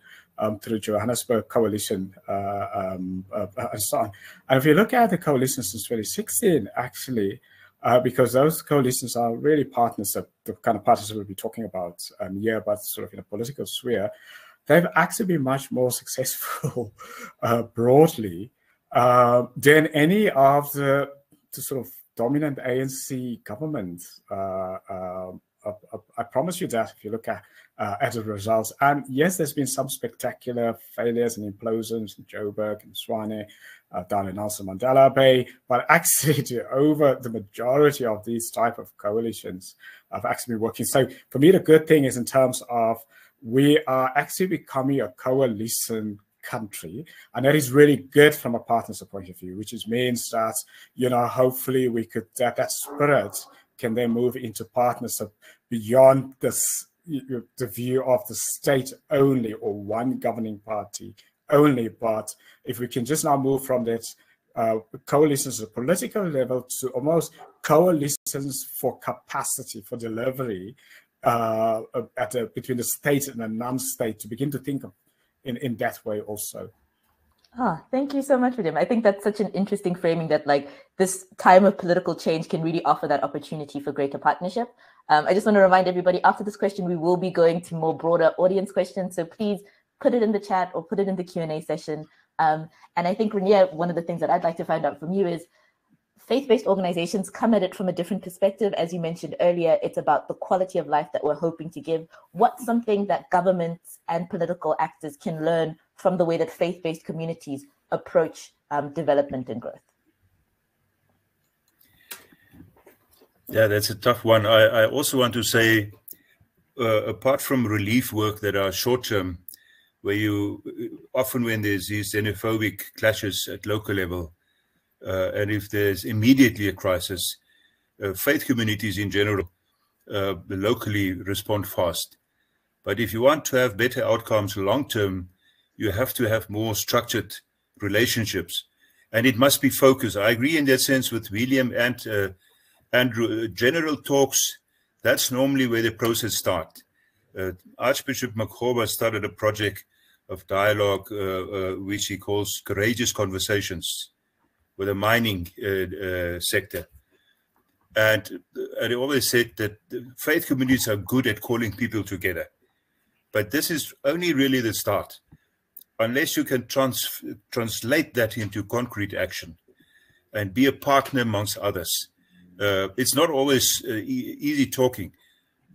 through Johannesburg Coalition and so on. And if you look at the coalitions since 2016, actually, because those coalitions are really partners, the kind of partners we'll be talking about here, but sort of in a political sphere, they've actually been much more successful broadly than any of the sort of dominant ANC government. I promise you that if you look at the results. And yes, there's been some spectacular failures and implosions in Joburg and Swane, down in Nelson Mandela Bay, but actually the majority of these type of coalitions have actually been working. So for me, the good thing is in terms of we are actually becoming a coalition country, and that is really good from a partnership point of view, which means that, you know, hopefully we could, that spirit can then move into partnership beyond this, the view of the state only or one governing party only. But if we can just now move from that coalitions at a political level to almost coalitions for capacity, for delivery, between the state and the non-state, to begin to think of in that way also. Thank you so much, William. I think that's such an interesting framing, that like this time of political change can really offer that opportunity for greater partnership. I just want to remind everybody, after this question, we will be going to more broader audience questions. So please put it in the chat or put it in the Q&A session. And I think, Renier, one of the things that I'd like to find out from you is, faith-based organizations come at it from a different perspective. As you mentioned earlier, it's about the quality of life that we're hoping to give. What's something that governments and political actors can learn from the way that faith-based communities approach development and growth? Yeah, that's a tough one. I also want to say, apart from relief work that are short-term, where you often, when there's these xenophobic clashes at local level, and if there's immediately a crisis, faith communities in general locally respond fast. But if you want to have better outcomes long-term, you have to have more structured relationships, and it must be focused. I agree in that sense with William and Andrew. General talks, that's normally where the process starts. Archbishop Makgoba started a project of dialogue, which he calls Courageous Conversations, with the mining sector. And I always said that faith communities are good at calling people together. But this is only really the start. Unless you can translate that into concrete action and be a partner amongst others. It's not always easy talking.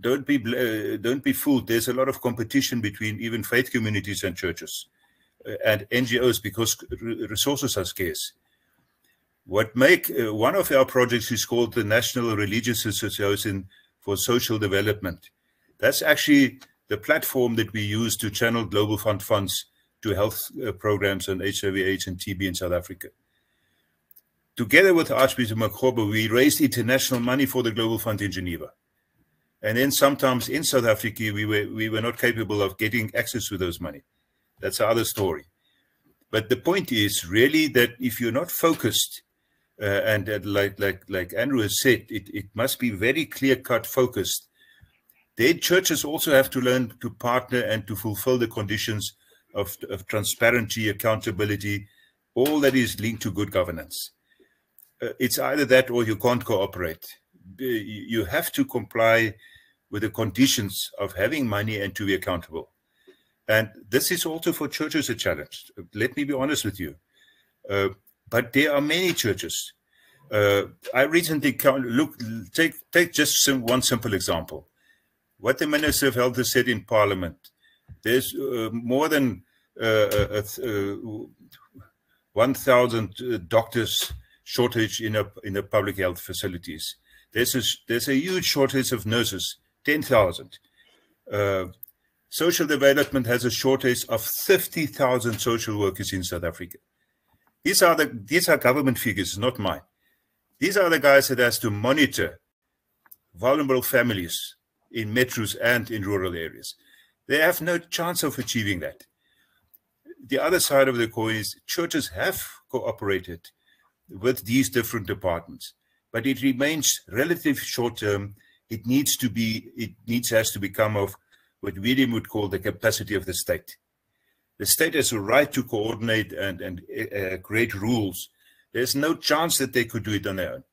Don't be fooled. There's a lot of competition between even faith communities and churches and NGOs because resources are scarce. One of our projects is called the National Religious Association for Social Development. That's actually the platform that we use to channel Global Fund funds to health programs on HIV/AIDS and TB in South Africa. Together with Archbishop Makgoba, we raised international money for the Global Fund in Geneva. And then sometimes in South Africa, we were not capable of getting access to those money. That's another story. But the point is really that if you're not focused, and like Andrew has said, it must be very clear-cut focused. Then churches also have to learn to partner and to fulfill the conditions of transparency, accountability, all that is linked to good governance. It's either that or you can't cooperate. You have to comply with the conditions of having money and to be accountable. And this is also for churches a challenge. Let me be honest with you. But there are many churches. I recently take just one simple example. What the Minister of Health has said in Parliament. There's more than 1,000 doctors shortage in the public health facilities. There's a huge shortage of nurses, 10,000. Social development has a shortage of 50,000 social workers in South Africa. These are government figures, not mine. These are the guys that has to monitor vulnerable families in metros and in rural areas. They have no chance of achieving that. The other side of the coin is churches have cooperated with these different departments, but it remains relatively short term. It has to become of what William would call the capacity of the state. The state has a right to coordinate and create rules. There's no chance that they could do it on their own.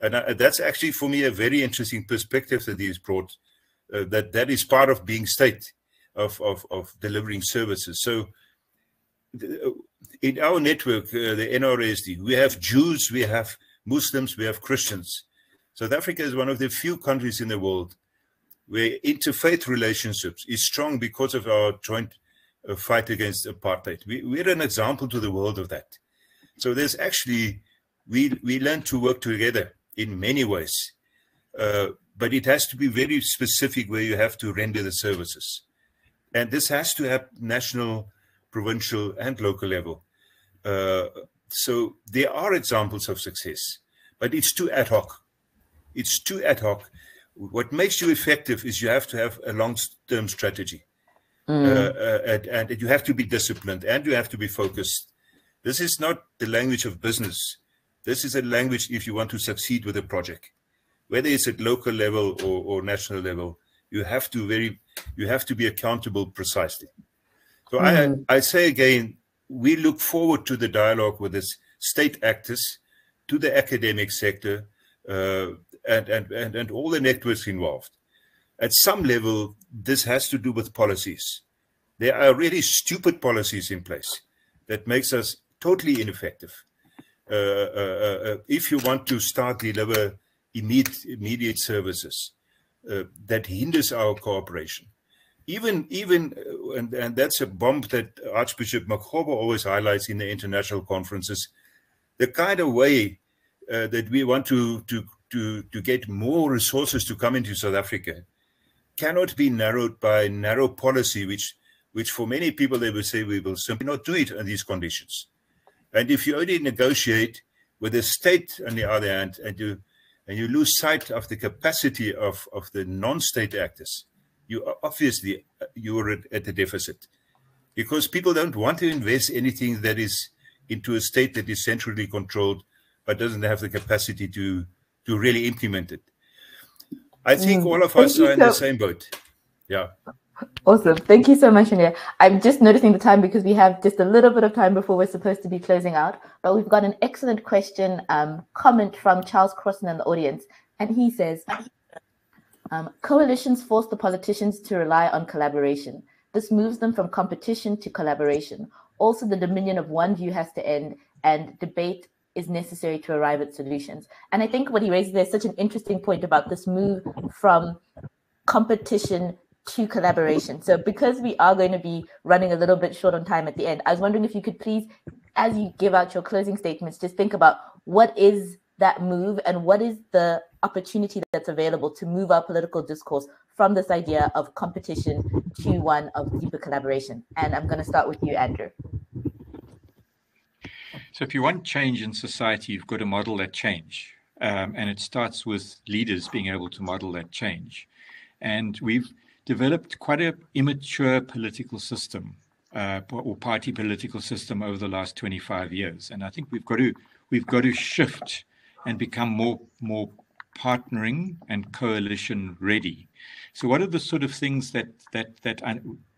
And that's actually, for me, a very interesting perspective that he's brought, that is part of being state, of delivering services. So in our network, the NRSD, we have Jews, we have Muslims, we have Christians. South Africa is one of the few countries in the world where interfaith relationships is strong because of our joint fight against apartheid. We're an example to the world of that. So there's actually, we learn to work together in many ways, but it has to be very specific where you have to render the services. And this has to have national, provincial, and local level. So there are examples of success, but it's too ad hoc. It's too ad hoc. What makes you effective is you have to have a long-term strategy. And you have to be disciplined and you have to be focused. This is not the language of business. This is a language if you want to succeed with a project. Whether it's at local level or national level, you have to be accountable precisely. So I say again, we look forward to the dialogue with the state actors, to the academic sector, and all the networks involved. At some level, this has to do with policies. There are really stupid policies in place that makes us totally ineffective. If you want to start deliver immediate services, that hinders our cooperation. And that's a bomb that Archbishop Makgoba always highlights in the international conferences. The kind of way that we want to get more resources to come into South Africa cannot be narrowed by narrow policy, which for many people they will say we will simply not do it on these conditions. And if you only negotiate with the state on the other hand, and you lose sight of the capacity of the non-state actors, you're at a deficit, because people don't want to invest anything that is into a state that is centrally controlled but doesn't have the capacity to really implement it. I think all of us are in the same boat. Yeah. Awesome. Thank you so much, Renier. I'm just noticing the time because we have just a little bit of time before we're supposed to be closing out. But we've got an excellent question, comment from Charles Crossan in the audience. And he says, coalitions force the politicians to rely on collaboration. This moves them from competition to collaboration. Also, the dominion of one view has to end, and debate is necessary to arrive at solutions. And I think what he raises there is such an interesting point about this move from competition to collaboration. So because we are going to be running a little bit short on time at the end, I was wondering if you could please, as you give out your closing statements, just think about what is that move and what is the opportunity that's available to move our political discourse from this idea of competition to one of deeper collaboration. And I'm going to start with you, Andrew. So if you want change in society, you've got to model that change. And it starts with leaders being able to model that change. And we've developed quite an immature political system or party political system over the last 25 years. And I think we've got to shift and become more partnering and coalition ready. So what are the sort of things that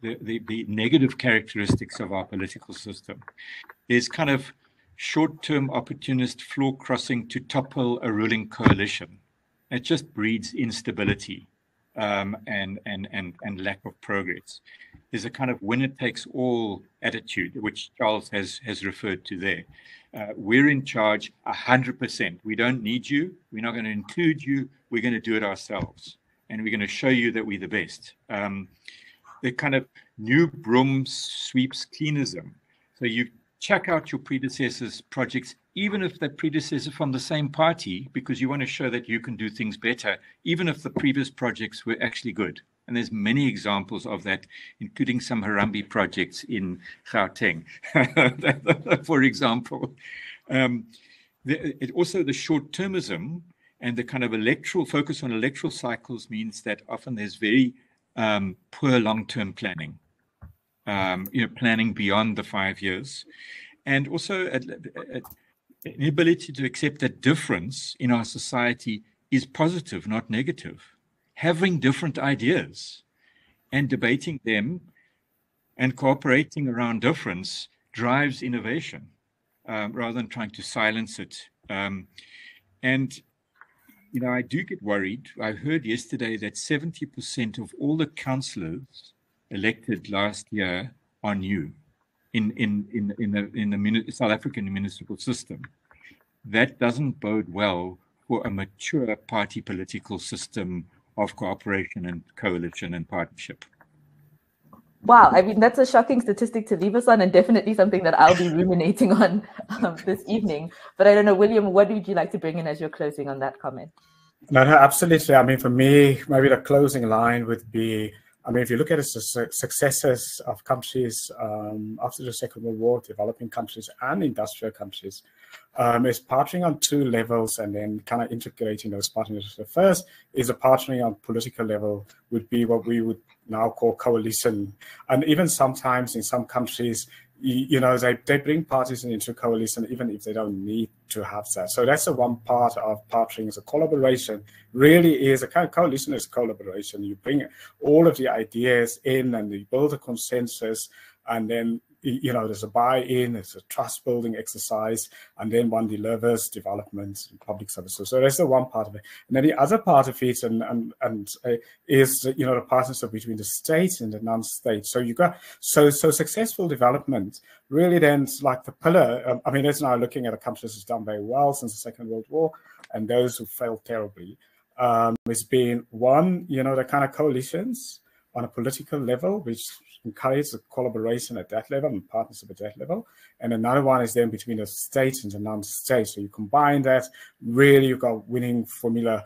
the negative characteristics of our political system? There's kind of short-term opportunist floor crossing to topple a ruling coalition. It just breeds instability and lack of progress. There's a kind of winner-takes-all attitude, which Charles has referred to there. We're in charge 100%. We don't need you. We're not going to include you. We're going to do it ourselves. And we're going to show you that we're the best. The kind of new broom sweeps cleanism. So you check out your predecessors' projects, even if they're predecessors from the same party, because you want to show that you can do things better, even if the previous projects were actually good. And there's many examples of that, including some Harambee projects in Gauteng, for example. Also, the short-termism and the kind of electoral focus on electoral cycles means that often there's very poor long-term planning. Planning beyond the 5 years, and also an ability to accept that difference in our society is positive, not negative. Having different ideas and debating them and cooperating around difference drives innovation rather than trying to silence it. I do get worried. I heard yesterday that 70% of all the councillors elected last year are new in the South African municipal system. That doesn't bode well for a mature party political system of cooperation and coalition and partnership. Wow, I mean, that's a shocking statistic to leave us on, and definitely something that I'll be ruminating on this evening. But I don't know, William, what would you like to bring in as your closing on that comment? No, absolutely. I mean, for me, maybe the closing line would be, I mean, if you look at the successes of countries after the Second World War, developing countries and industrial countries, is partnering on two levels and then kind of integrating those partnerships. The first is a partnering on political level would be what we would now call coalition. And even sometimes in some countries, they bring parties into coalition even if they don't need to have that. So that's the one part of partnering, is a collaboration. Really is a kind of coalition is collaboration. You bring all of the ideas in and you build a consensus, and then there's a buy-in, it's a trust-building exercise, and then one delivers development and public services. So that's the one part of it. And then the other part of it is the partnership between the state and the non-state. So you got so successful development really then like the pillar. I mean, that's now looking at the countries that's done very well since the Second World War, and those who failed terribly. It's been one, the kind of coalitions on a political level, which encourage the collaboration at that level and partnership at that level. And another one is then between the state and the non-state. So you combine that, really you've got winning formula.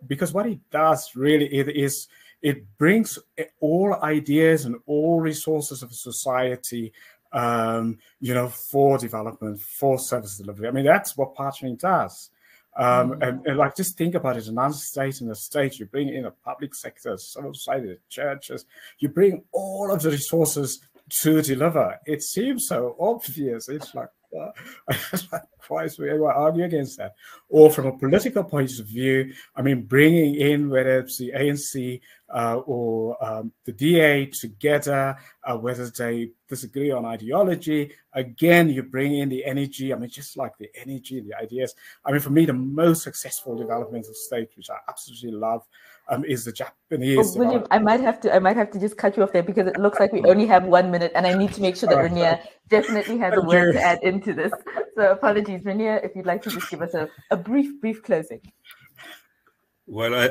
Because what it does really is it brings all ideas and all resources of society, for development, for service delivery. I mean, that's what partnering does. And like, just think about it, a non-state and a state, you bring in a public sector, civil society, the churches, you bring all of the resources to deliver. It seems so obvious. It's like, twice we ever argue against that. Or from a political point of view, I mean, bringing in, whether it's the ANC or the DA together, whether they disagree on ideology, again, you bring in the energy. I mean, just like the energy, the ideas. I mean, for me, the most successful developmental state, which I absolutely love, is the Japanese. William, I might have to just cut you off there, because it looks like we only have 1 minute, and I need to make sure that Renier definitely has a word to add into this. So apologies, Renier, if you'd like to just give us a brief closing. Well,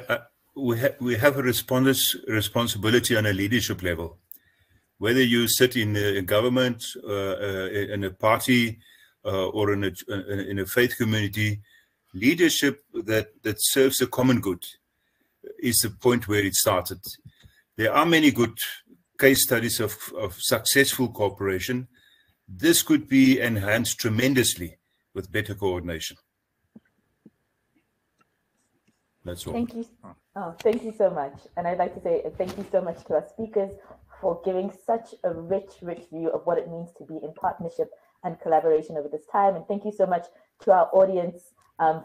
we have a responsibility on a leadership level. Whether you sit in a government, in a party, or in a faith community, leadership that serves the common good is the point where it started. There are many good case studies of successful cooperation. This could be enhanced tremendously with better coordination. That's all. Thank you. Oh, thank you so much. And I'd like to say thank you so much to our speakers for giving such a rich view of what it means to be in partnership and collaboration over this time. And thank you so much to our audience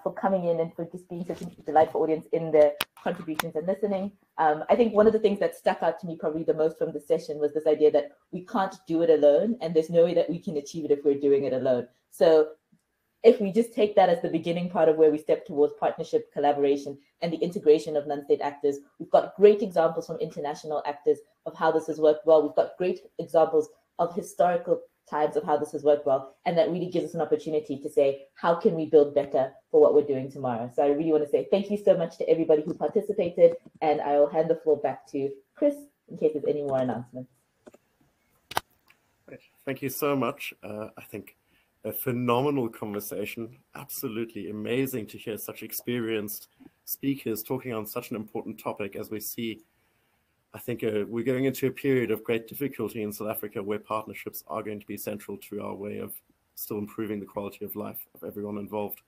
for coming in and for just being such a delightful audience in their contributions and listening. I think one of the things that stuck out to me probably the most from the session was this idea that we can't do it alone, and there's no way that we can achieve it if we're doing it alone. So if we just take that as the beginning part of where we step towards partnership, collaboration, and the integration of non-state actors, we've got great examples from international actors of how this has worked well. We've got great examples of historical times of how this has worked well, and that really gives us an opportunity to say, how can we build better for what we're doing tomorrow? So I really want to say thank you so much to everybody who participated, and I will hand the floor back to Chris in case there's any more announcements. Thank you so much. I think a phenomenal conversation, absolutely amazing to hear such experienced speakers talking on such an important topic. As we see, I think we're going into a period of great difficulty in South Africa where partnerships are going to be central to our way of still improving the quality of life of everyone involved.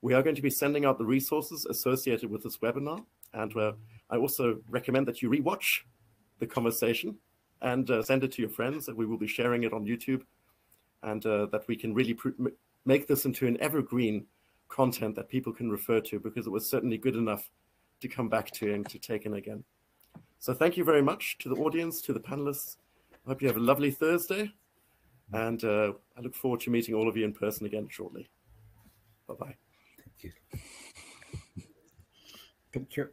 We are going to be sending out the resources associated with this webinar, and I also recommend that you rewatch the conversation and send it to your friends, and we will be sharing it on YouTube, and that we can really make this into an evergreen content that people can refer to, because it was certainly good enough to come back to and to take in again. So thank you very much to the audience, to the panelists. I hope you have a lovely Thursday, and I look forward to meeting all of you in person again shortly. Bye-bye. Thank you. Thank you.